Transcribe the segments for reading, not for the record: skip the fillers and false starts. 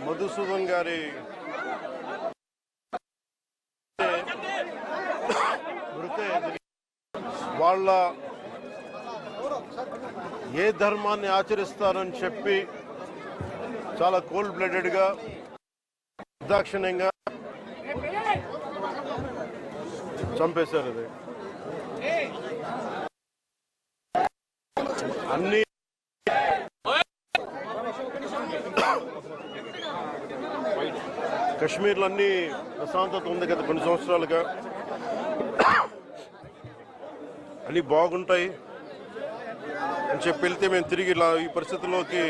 మధుసూదన్ గారి వాళ్ళ ఏ ధర్మాన్ని ఆచరిస్తారని చెప్పి చాలా కోల్డ్ బ్లడెడ్గా నిర్దాక్షిణ్యంగా చంపేశారు. అది అన్ని కశ్మీర్లో అన్ని ప్రశాంతత ఉంది గత కొన్ని సంవత్సరాలుగా, అన్ని బాగుంటాయి అని చెప్పి వెళ్తే మేము తిరిగి ఇలా ఈ పరిస్థితుల్లోకి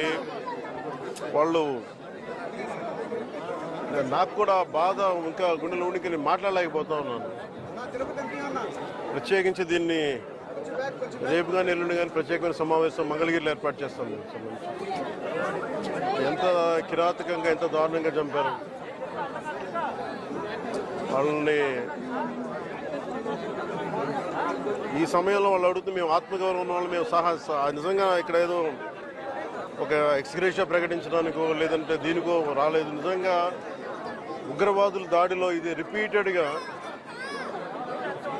వాళ్ళు, నాకు కూడా బాధ, ఇంకా గుండెలు ఉనికి మాట్లాడలేకపోతా ఉన్నాను. ప్రత్యేకించి దీన్ని రేపు కానీ ఎల్లుండి కానీ ప్రత్యేకమైన సమావేశం మంగళగిరిలో ఏర్పాటు చేస్తాం. ఎంత కిరాతకంగా ఎంత దారుణంగా చంపారు వాళ్ళని. ఈ సమయంలో వాళ్ళు అడుగుతూ మేము ఆత్మగౌరవం ఉన్న వాళ్ళు మేము నిజంగా ఇక్కడ ఏదో ఒక ఎక్స్గ్రేషియా ప్రకటించడానికో లేదంటే దీనికో రాలేదు. నిజంగా ఉగ్రవాదుల దాడిలో ఇది రిపీటెడ్గా,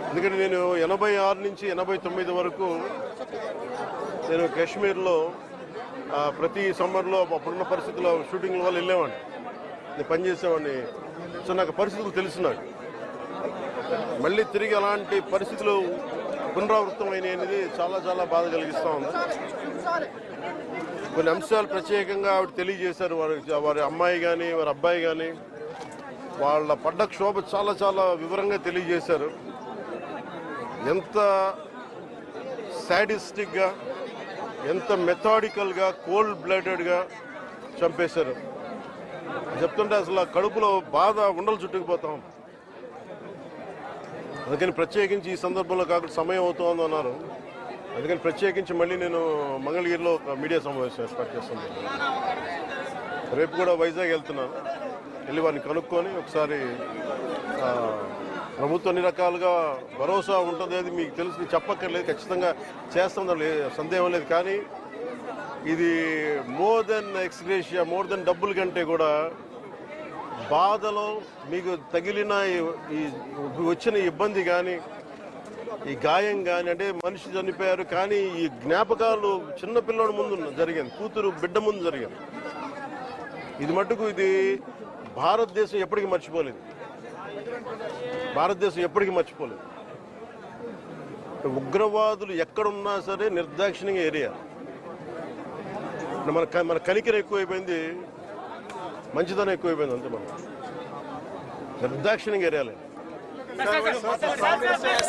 ఎందుకంటే నేను 86 నుంచి 89 వరకు నేను కాశ్మీర్లో ప్రతి సమ్మర్లో అప్పుడున్న పరిస్థితుల్లో షూటింగ్ల వల్ల వెళ్ళేవాడిని, నేను పనిచేసేవాడిని. సో నాకు పరిస్థితులు తెలిసినాడు. మళ్ళీ తిరిగి అలాంటి పరిస్థితులు పునరావృతమైనవి అనేది చాలా చాలా బాధ కలిగిస్తూ ఉంది. కొన్ని అంశాలు ప్రత్యేకంగా ఆవిడ తెలియజేశారు. వారి అమ్మాయి కానీ వారి అబ్బాయి కానీ వాళ్ళ పడ్డ క్షోభ చాలా చాలా వివరంగా తెలియజేశారు. ఎంత సాడిస్టిక్గా, ఎంత మెథాడికల్గా, కోల్డ్ బ్లడెడ్గా చంపేశారు చెప్తుంటే అసలు కడుపులో బాధ ఉండలు చుట్టుకుపోతాం. అందుకని ప్రత్యేకించి ఈ సందర్భంలో కాకుండా సమయం అవుతుందో అన్నారు. అందుకని ప్రత్యేకించి మళ్ళీ నేను మంగళగిరిలో ఒక మీడియా సమావేశం ఏర్పాటు చేస్తున్నాను. రేపు కూడా వైజాగ్ వెళ్తున్నాను. వెళ్ళి వారిని కనుక్కొని ఒకసారి ప్రభుత్వం అన్ని రకాలుగా భరోసా ఉంటుంది, అది మీకు తెలిసి చెప్పక్కర్లేదు, ఖచ్చితంగా చేస్తాం, సందేహం లేదు. కానీ ఇది more than ex gratia, more than డబ్బుల కంటే కూడా బాధలో మీకు తగిలిన ఈ వచ్చిన ఇబ్బంది కానీ, ఈ గాయం కానీ, అంటే మనిషి చనిపోయారు కానీ ఈ జ్ఞాపకాలు చిన్నపిల్లడి ముందు జరిగింది, కూతురు బిడ్డ ముందు జరిగింది. ఇది మటుకు ఇది భారతదేశం ఎప్పటికీ మర్చిపోలేదు. భారతదేశం ఎప్పటికీ మర్చిపోలేదు. ఉగ్రవాదులు ఎక్కడున్నా సరే నిర్దాక్షిణ్యంగా ఏరియా. మన కనికరం ఎక్కువైపోయింది, మంచిదనం ఎక్కువైపోయింది. అంతే మనం నిర్దాక్షిణ్యంగా ఏరియాలే.